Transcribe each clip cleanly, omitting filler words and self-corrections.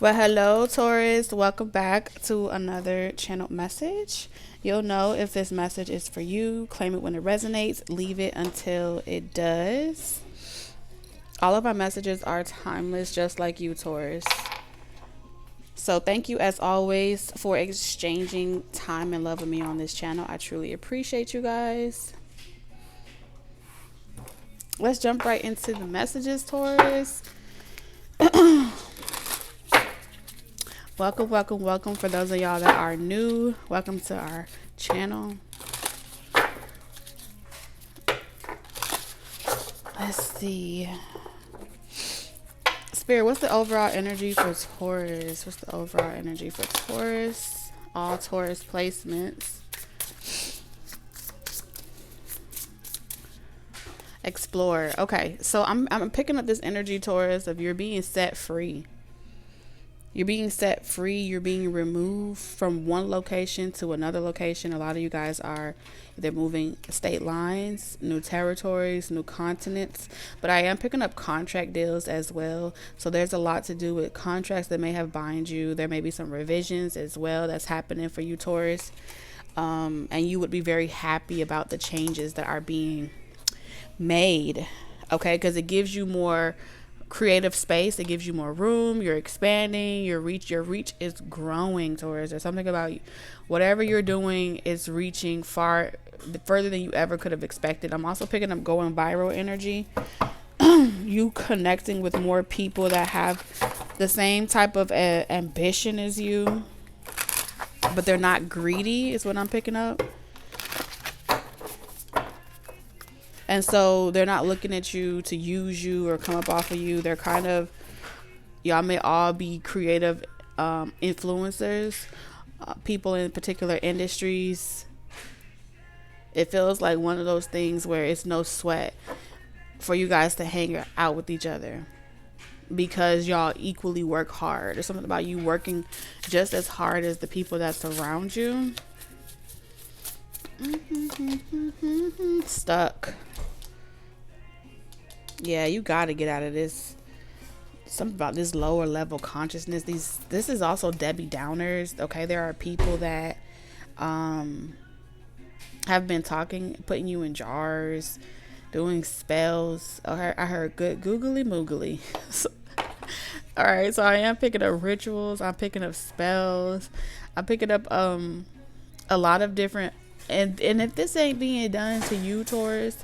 Well, hello, Taurus. Welcome back to another channeled message. You'll know if this message is for you. Claim it when it resonates. Leave it until it does. All of our messages are timeless, just like you, Taurus. So thank you, as always, for exchanging time and love with me on this channel. I truly appreciate you guys. Let's jump right into the messages, Taurus. Welcome, welcome, welcome. For those of y'all that are new, welcome to our channel. Let's see. Spirit, what's the overall energy for Taurus? What's the overall energy for Taurus? All Taurus placements. Explore. Okay, so I'm picking up this energy, Taurus, of you're being set free. You're being set free. You're being removed from one location to another location. A lot of you guys are either moving state lines, new territories, new continents. But I am picking up contract deals as well. So there's a lot to do with contracts that may have bind you. There may be some revisions as well that's happening for you, Taurus. And you would be very happy about the changes that are being made. Okay, because it gives you more creative space. It gives you more room. You're expanding. Your reach is growing, Taurus. There's something about you, whatever you're doing is reaching further than you ever could have expected. I'm also picking up going viral energy. You connecting with more people that have the same type of ambition as you, but they're not greedy, is what I'm picking up. And so they're not looking at you to use you or come up off of you. They're kind of, y'all may all be creative influencers, people in particular industries. It feels like one of those things where it's no sweat for you guys to hang out with each other because y'all equally work hard. There's something about you working just as hard as the people that surround you. Stuck. Yeah, you got to get out of this. Something about this lower level consciousness. This is also Debbie Downers. Okay, there are people that have been putting you in jars, doing spells. I heard good googly moogly. All right, so I am picking up rituals. I'm picking up spells. I'm picking up a lot of different. And if this ain't being done to you, Taurus,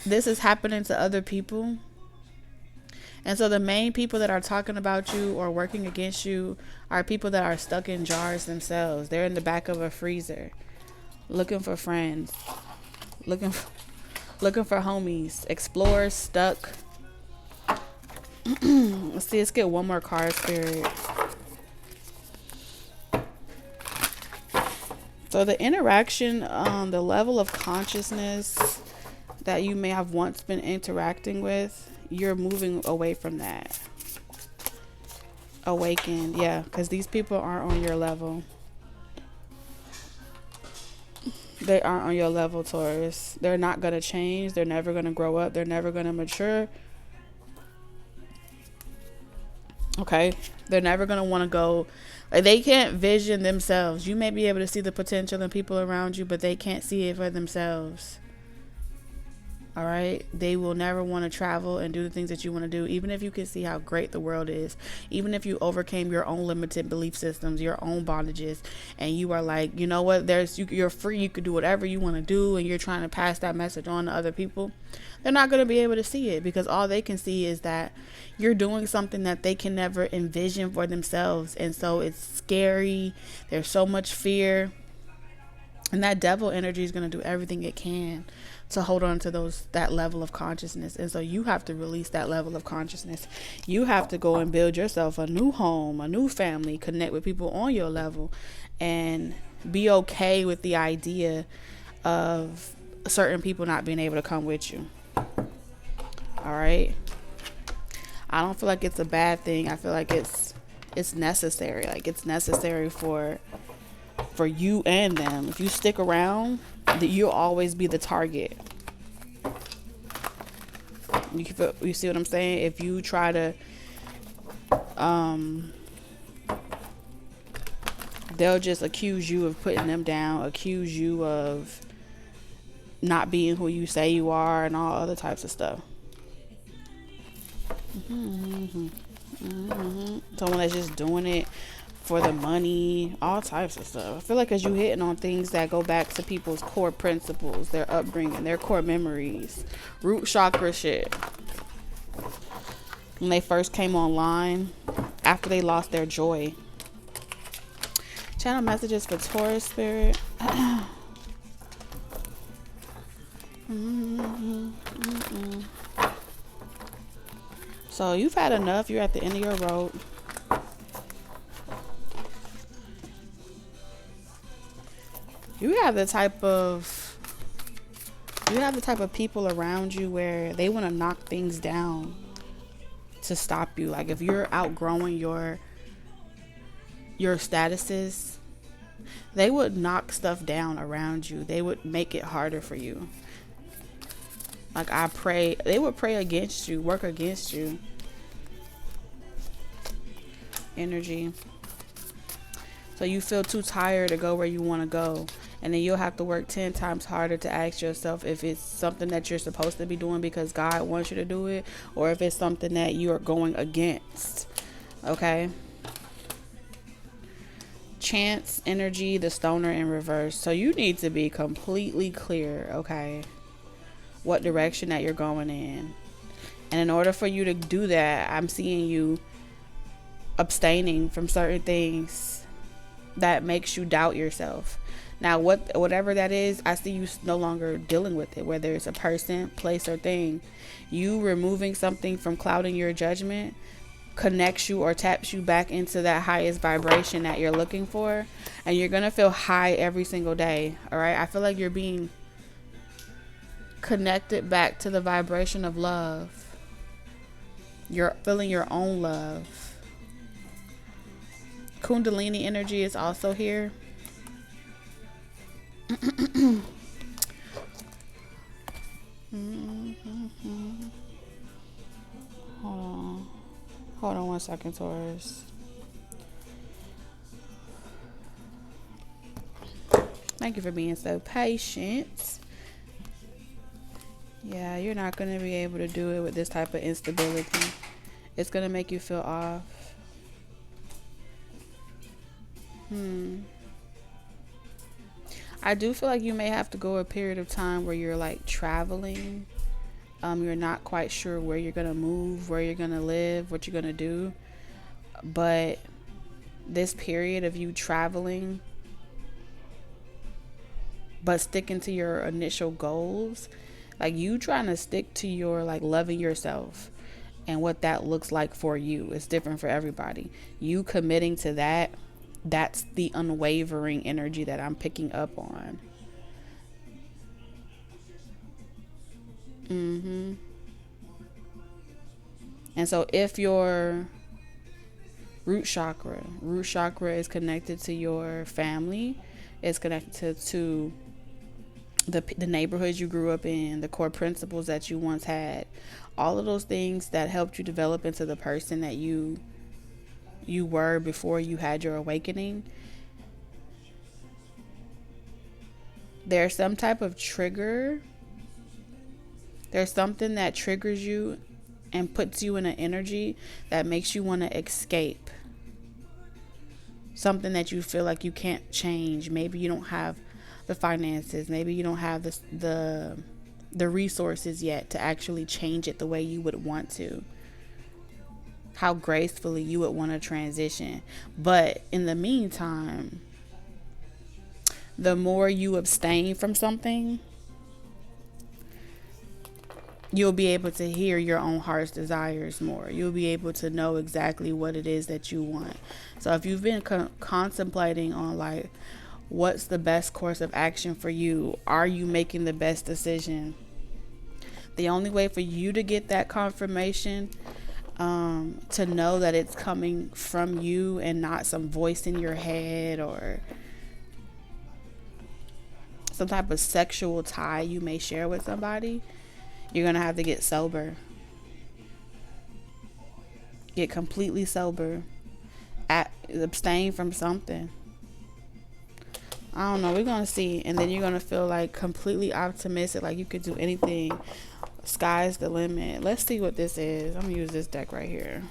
this is happening to other people. And so the main people that are talking about you or working against you are people that are stuck in jars themselves. They're in the back of a freezer looking for friends, looking for homies, explorers, stuck. Let's get one more card, Spirit. So the interaction, the level of consciousness that you may have once been interacting with, you're moving away from that. Awakened, yeah, because these people aren't on your level. They aren't on your level, Taurus. They're not going to change. They're never going to grow up. They're never going to mature. Okay, they're never going to want to go. Like, they can't vision themselves. You may be able to see the potential in people around you, but they can't see it for themselves. All right, they will never want to travel and do the things that you want to do, even if you can see how great the world is, even if you overcame your own limited belief systems, your own bondages, and you are like, you know what, you're free, you could do whatever you want to do, and you're trying to pass that message on to other people. They're not going to be able to see it because all they can see is that you're doing something that they can never envision for themselves. And so it's scary. There's so much fear, and that devil energy is going to do everything it can to hold on to that level of consciousness. And so you have to release that level of consciousness. You have to go and build yourself a new home, a new family, connect with people on your level, and be okay with the idea of certain people not being able to come with you. All right, I don't feel like it's a bad thing. I feel like it's necessary. Like, it's necessary for you and them. If you stick around, that you'll always be the target. You see what I'm saying? If you try to they'll just accuse you of putting them down, accuse you of not being who you say you are, and all other types of stuff. Someone that's just doing it for the money, all types of stuff. I feel like as you hitting on things that go back to people's core principles, their upbringing, their core memories, root chakra shit. When they first came online, after they lost their joy. Channel messages for Taurus spirit. So you've had enough. You're at the end of your road. You have the type of people around you where they want to knock things down to stop you. Like if you're outgrowing your statuses, they would knock stuff down around you. They would make it harder for you. Like they would pray against you, work against you. Energy. So you feel too tired to go where you want to go. And then you'll have to work 10 times harder to ask yourself if it's something that you're supposed to be doing because God wants you to do it, or if it's something that you are going against. Okay? Chance, energy, the stoner in reverse. So you need to be completely clear, okay, what direction that you're going in. And in order for you to do that, I'm seeing you abstaining from certain things that makes you doubt yourself. Now, whatever that is, I see you no longer dealing with it, whether it's a person, place, or thing. You removing something from clouding your judgment connects you or taps you back into that highest vibration that you're looking for. And you're going to feel high every single day. All right. I feel like you're being connected back to the vibration of love. You're feeling your own love. Kundalini energy is also here. Hold on 1 second, Taurus. Thank you for being so patient. Yeah, you're not going to be able to do it with this type of instability. It's going to make you feel off. I do feel like you may have to go a period of time where you're like traveling. You're not quite sure where you're going to move, where you're going to live, what you're going to do. But this period of you traveling, but sticking to your initial goals, like you trying to stick to your like loving yourself and what that looks like for you. It's different for everybody. You committing to that. That's the unwavering energy that I'm picking up on. And so if your root chakra is connected to your family, it's connected to the neighborhoods you grew up in, the core principles that you once had, all of those things that helped you develop into the person that you were before you had your awakening. There's some type of trigger. There's something that triggers you and puts you in an energy that makes you want to escape. Something that you feel like you can't change. Maybe you don't have the finances. Maybe you don't have the resources yet to actually change it the way you would want to. How gracefully you would want to transition. But in the meantime, the more you abstain from something, you'll be able to hear your own heart's desires more. You'll be able to know exactly what it is that you want. So if you've been contemplating on like, what's the best course of action for you? Are you making the best decision? The only way for you to get that confirmation, to know that it's coming from you and not some voice in your head or some type of sexual tie you may share with somebody, you're going to have to get sober. Get completely sober. Abstain from something. I don't know. We're going to see. And then you're going to feel like completely optimistic, like you could do anything. Sky's the limit. Let's see what this is. I'm going to use this deck right here.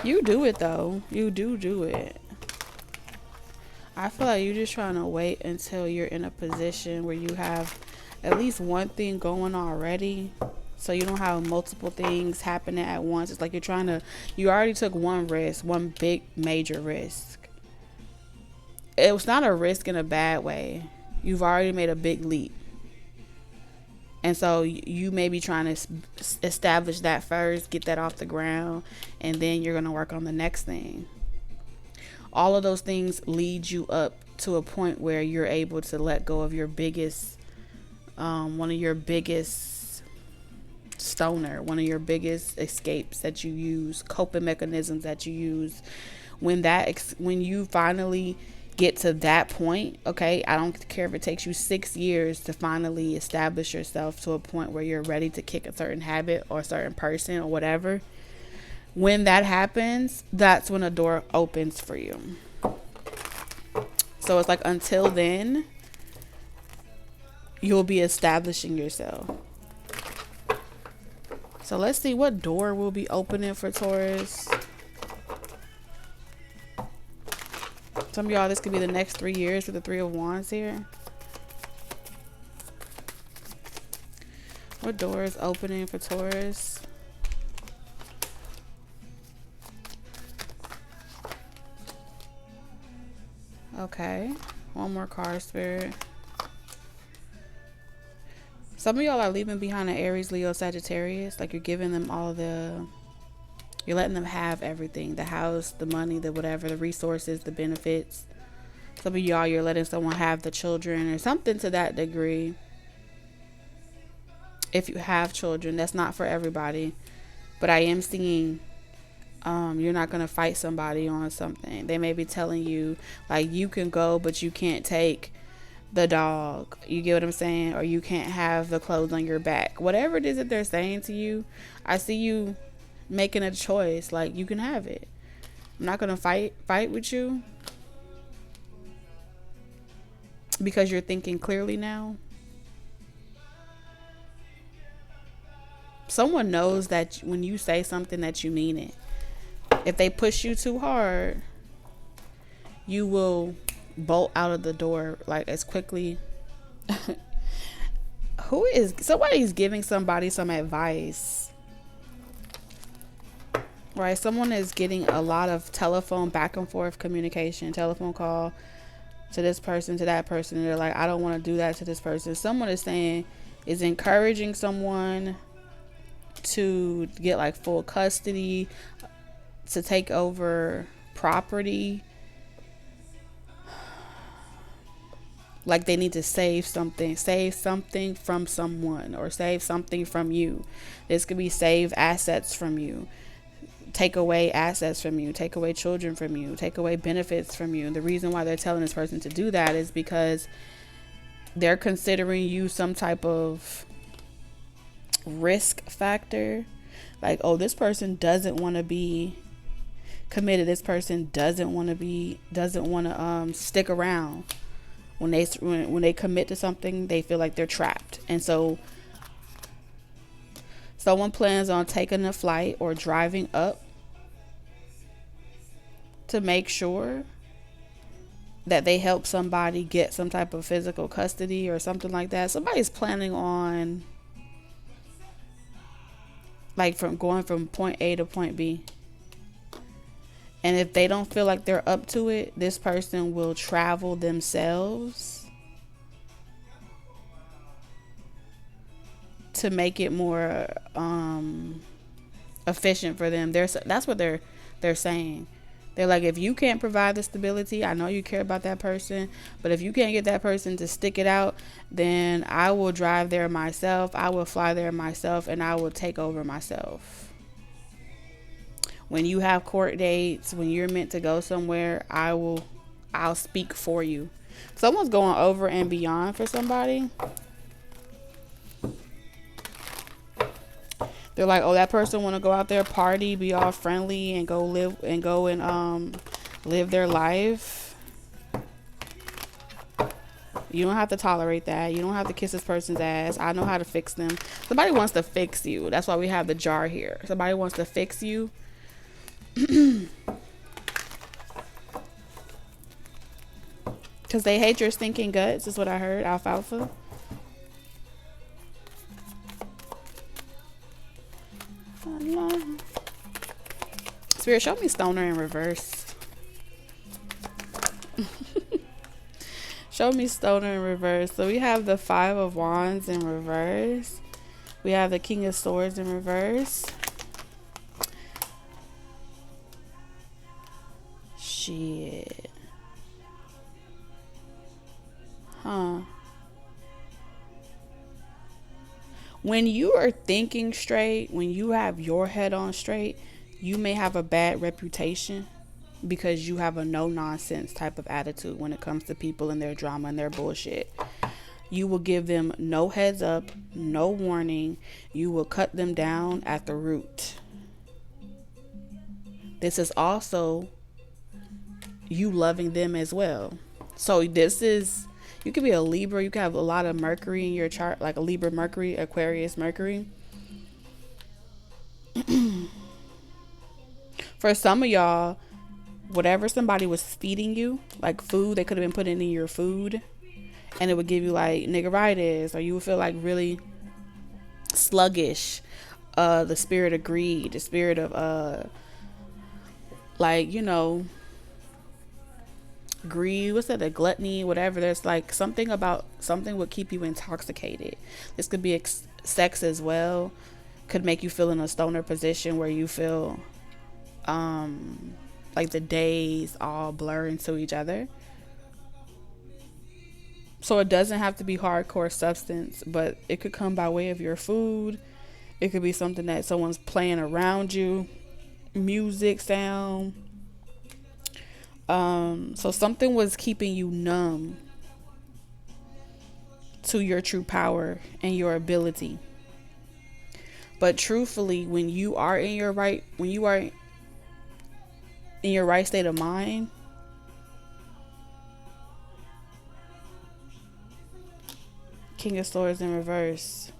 You do it, though. You do it. I feel like you're just trying to wait until you're in a position where you have at least one thing going already, so you don't have multiple things happening at once. It's like you already took one risk, one big major risk. It was not a risk in a bad way. You've already made a big leap. And so you may be trying to establish that first, get that off the ground, and then you're going to work on the next thing. All of those things lead you up to a point where you're able to let go of your biggest, one of your biggest stoner, one of your biggest escapes that you use, coping mechanisms that you use. When you finally get to that point, okay, I don't care if it takes you 6 years to finally establish yourself to a point where you're ready to kick a certain habit or a certain person or whatever. When that happens, that's when a door opens for you. So it's like until then, you'll be establishing yourself. So let's see what door will be opening for Taurus. Some of y'all, this could be the next 3 years with the 3 of Wands here. What door is opening for Taurus? Okay, one more card, Spirit. Some of y'all are leaving behind an Aries, Leo, Sagittarius. Like you're giving them you're letting them have everything. The house, the money, the whatever, the resources, the benefits. Some of y'all, you're letting someone have the children or something to that degree. If you have children, that's not for everybody. But I am seeing you're not going to fight somebody on something. They may be telling you, like, you can go, but you can't take the dog. You get what I'm saying? Or you can't have the clothes on your back. Whatever it is that they're saying to you, I see you making a choice. Like, you can have it. I'm not going to fight with you because you're thinking clearly now. Someone knows that when you say something that you mean it. If they push you too hard, you will bolt out of the door like as quickly. Somebody's giving somebody some advice, right? Someone is getting a lot of telephone back and forth communication, telephone call to this person, to that person. And they're like, I don't want to do that to this person. Someone is encouraging someone to get like full custody, to take over property. Like they need to save something from someone, or save something from you. This could be save assets from you, take away assets from you, take away children from you, take away benefits from you. And the reason why they're telling this person to do that is because they're considering you some type of risk factor. Like, oh, this person doesn't want to be committed. This person doesn't want to stick around. When they commit to something, they feel like they're trapped. And so someone plans on taking a flight or driving up to make sure that they help somebody get some type of physical custody or something like that. Somebody's planning on like going from point A to point B. And if they don't feel like they're up to it, this person will travel themselves to make it more efficient for them. That's what they're saying. They're like, if you can't provide the stability, I know you care about that person, but if you can't get that person to stick it out, then I will drive there myself. I will fly there myself, and I will take over myself. When you have court dates, when you're meant to go somewhere, I'll speak for you. Someone's going over and beyond for somebody. They're like, oh, that person want to go out there, party, be all friendly, and go live their life. You don't have to tolerate that. You don't have to kiss this person's ass. I know how to fix them. Somebody wants to fix you. That's why we have the jar here. Somebody wants to fix you. Because they hate your stinking guts, is what I heard. Alfalfa. Spirit, show me stoner in reverse. Show me stoner in reverse. So we have the 5 of Wands in reverse. We have the King of Swords in reverse. Shit. Huh. When you are thinking straight, when you have your head on straight, you may have a bad reputation because you have a no-nonsense type of attitude when it comes to people and their drama and their bullshit. You will give them no heads up, no warning. You will cut them down at the root. This is also you loving them as well. So this is, you could be a Libra. You could have a lot of Mercury in your chart, like a Libra, Mercury, Aquarius, Mercury. For some of y'all, whatever somebody was feeding you, like food, they could have been putting in your food, and it would give you like niggeritis, or you would feel like really sluggish. The spirit of greed, the spirit of like, you know, greed, what's that, a gluttony, whatever. There's like something about something would keep you intoxicated. This could be sex as well. Could make you feel in a stoner position where you feel like the days all blur into each other. So it doesn't have to be hardcore substance, but it could come by way of your food. It could be something that someone's playing around you, music, sound. So something was keeping you numb to your true power and your ability. But truthfully, when you are in your right, state of mind, King of Swords in reverse,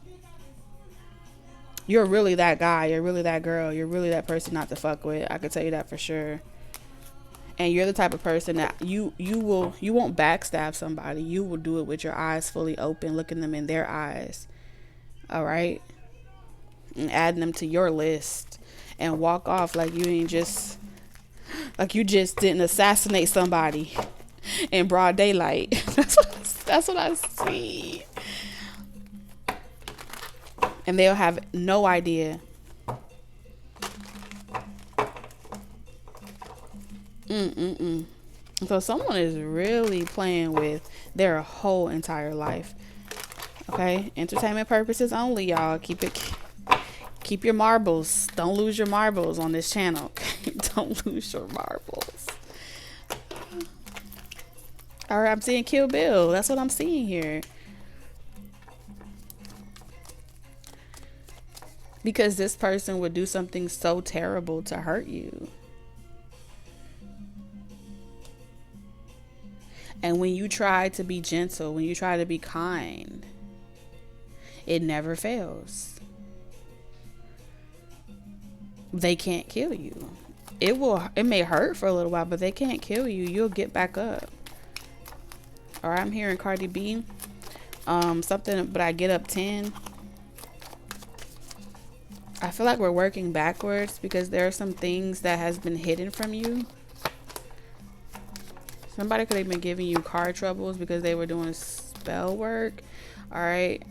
you're really that guy, you're really that girl, you're really that person not to fuck with. I could tell you that for sure. And you're the type of person that you won't backstab somebody. You will do it with your eyes fully open, looking them in their eyes. All right? And adding them to your list and walk off like you just didn't assassinate somebody in broad daylight. That's what I see. And they'll have no idea. So someone is really playing with their whole entire life. Okay, entertainment purposes only, y'all. Keep your marbles. Don't lose your marbles on this channel. Okay? Don't lose your marbles. All right, I'm seeing Kill Bill. That's what I'm seeing here. Because this person would do something so terrible to hurt you. And when you try to be gentle, when you try to be kind, it never fails. They can't kill you. It may hurt for a little while, but they can't kill you. You'll get back up. All right, I'm hearing Cardi B. Something, but I get up 10. I feel like we're working backwards because there are some things that has been hidden from you. Somebody could have been giving you car troubles because they were doing spell work. All right.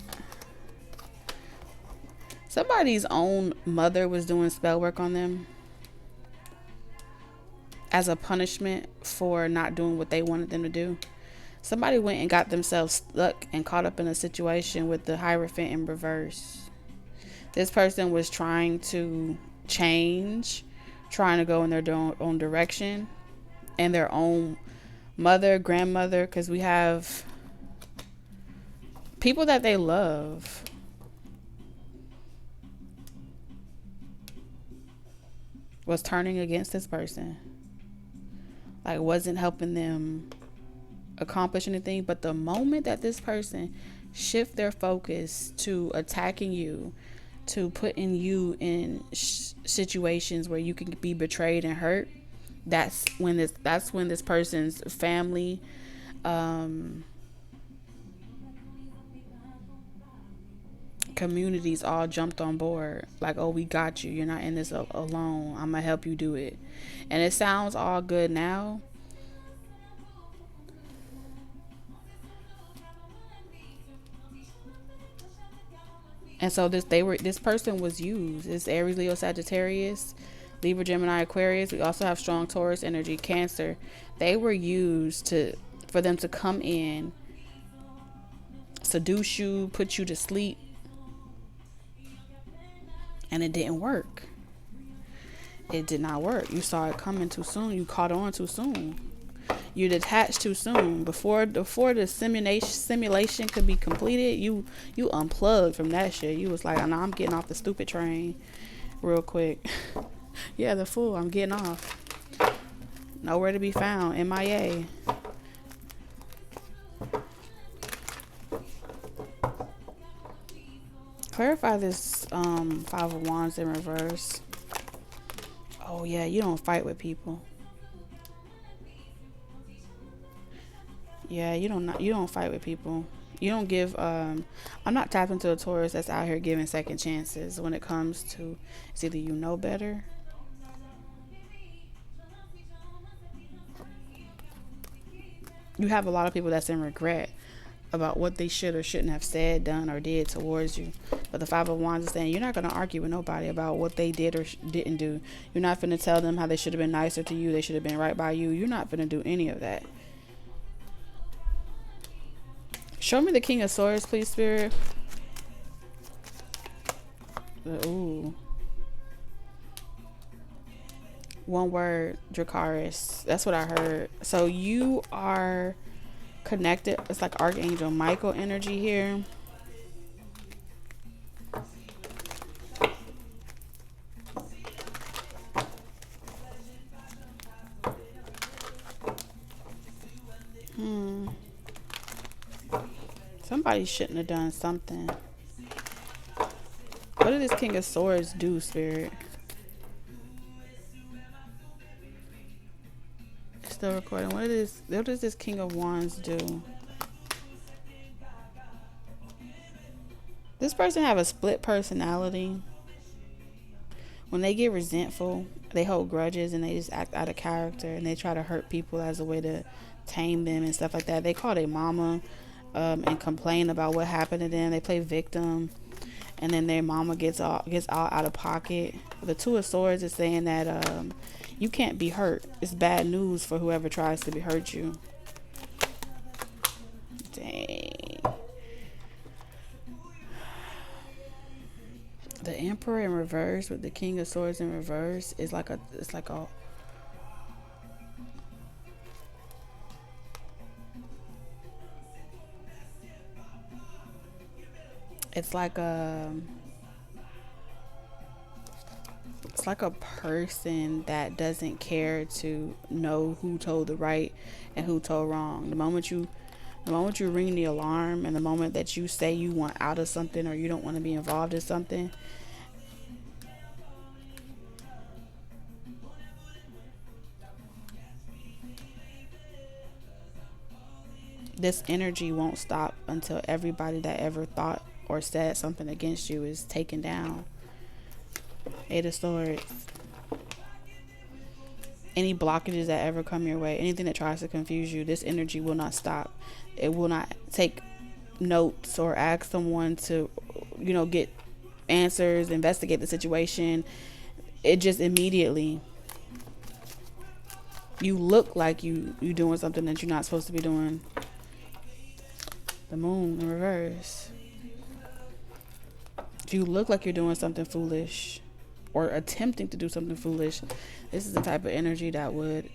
Somebody's own mother was doing spell work on them as a punishment for not doing what they wanted them to do. Somebody went and got themselves stuck and caught up in a situation with the Hierophant in reverse. This person was trying to change, trying to go in their own direction, and their own mother, grandmother, because we have people that they love was turning against this person. like wasn't helping them accomplish anything. But the moment that this person shift their focus to attacking you, to putting you in situations where you can be betrayed and hurt, that's when this person's family, communities all jumped on board. Like, oh, we got you, you're not in this alone, I'm gonna help you do it. And it sounds all good now, and so this person was used. It's Aries, Leo, Sagittarius, Libra, Gemini, Aquarius. We also have strong Taurus energy, Cancer. They were used for them to come in, seduce you, put you to sleep, and it didn't work. It did not work. You saw it coming too soon. You caught on too soon. You detached too soon. Before the simulation could be completed, you unplugged from that shit. You was like, oh, no, I'm getting off the stupid train real quick. Yeah, the fool, I'm getting off. Nowhere to be found. MIA. Clarify this Five of Wands in reverse. Oh yeah, you don't fight with people. Yeah, you don't fight with people. You don't give I'm not tapped into a Taurus that's out here giving second chances when it comes to, it's either you know better. You have a lot of people that's in regret about what they should or shouldn't have said, done, or did towards you. But the Five of Wands is saying you're not going to argue with nobody about what they did or didn't do. You're not going to tell them how they should have been nicer to you. They should have been right by you. You're not going to do any of that. Show me the King of Swords, please, Spirit. Ooh. One word, Dracarys. That's what I heard. So you are connected. It's like Archangel Michael energy here. Somebody shouldn't have done something. What did this King of Swords do, Spirit? It's still recording. What does this King of Wands do? This person have a split personality. When they get resentful, they hold grudges and they just act out of character, and they try to hurt people as a way to tame them and stuff like that. They call their mama and complain about what happened to them. They play victim, and then their mama gets all out of pocket. The Two of Swords is saying that you can't be hurt. It's bad news for whoever tries to hurt you. Dang. The Emperor in reverse with the King of Swords in reverse is like a person that doesn't care to know who told the right and who told wrong. The moment you ring the alarm, and the moment that you say you want out of something or you don't want to be involved in something, this energy won't stop until everybody that ever thought or said something against you is taken down. Eight of Swords. Any blockages that ever come your way, anything that tries to confuse you, this energy will not stop. It will not take notes or ask someone to, get answers, investigate the situation. It just immediately, you look like you doing something that you're not supposed to be doing. The Moon in reverse. You look like you're doing something foolish or attempting to do something foolish. This is the type of energy that would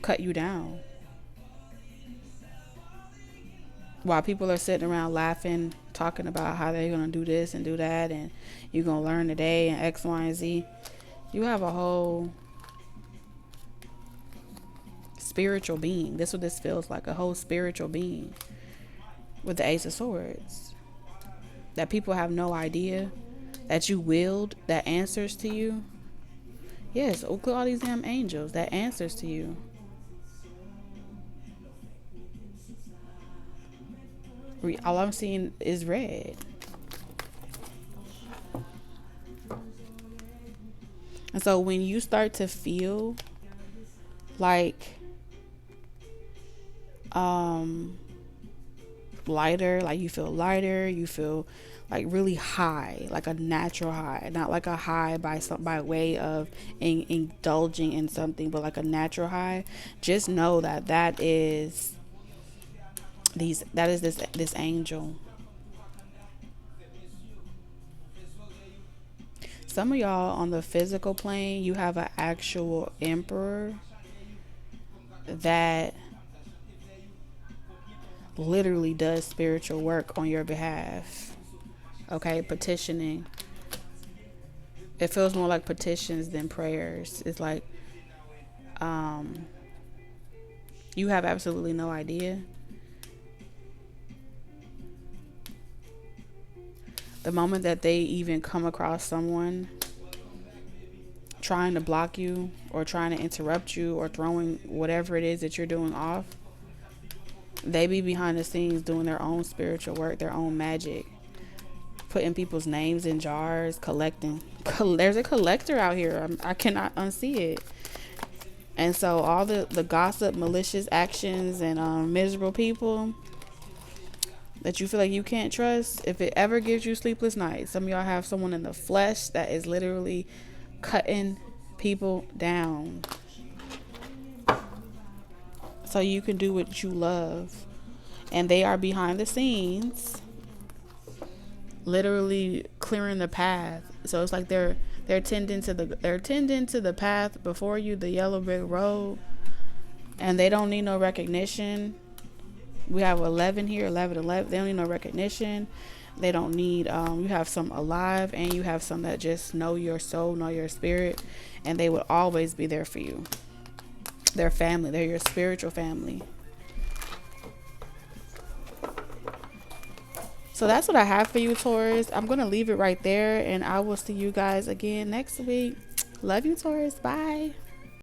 cut you down. While people are sitting around laughing, talking about how they're going to do this and do that, and you're going to learn today and X, Y, and Z, you have a whole spiritual being. This is what this feels like, a whole spiritual being with the Ace of Swords. That people have no idea that you willed, that answers to you. Yes, look at all these damn angels, that answers to you. All I'm seeing is red. And so when you start to feel like lighter, like you feel lighter, you feel like really high, like a natural high, not like a high by way of indulging in something, but like a natural high, just know that is this angel. Some of y'all on the physical plane, you have an actual emperor that literally does spiritual work on your behalf. Okay, petitioning. It feels more like petitions than prayers. It's like you have absolutely no idea. The moment that they even come across someone trying to block you or trying to interrupt you or throwing whatever it is that you're doing off, they be behind the scenes doing their own spiritual work, their own magic, putting people's names in jars, collecting. There's a collector out here. I cannot unsee it. And so all the gossip, malicious actions, and miserable people that you feel like you can't trust, if it ever gives you sleepless nights, some of y'all have someone in the flesh that is literally cutting people down so you can do what you love. And they are behind the scenes literally clearing the path. So it's like they're tending to the path before you, the yellow brick road, and they don't need no recognition. We have 11 here, 11. They don't need no recognition. They don't need, you have some alive, and you have some that just know your soul, know your spirit, and they will always be there for you. They're family. They're your spiritual family. So that's what I have for you, Taurus. I'm going to leave it right there, and I will see you guys again next week. Love you, Taurus. Bye.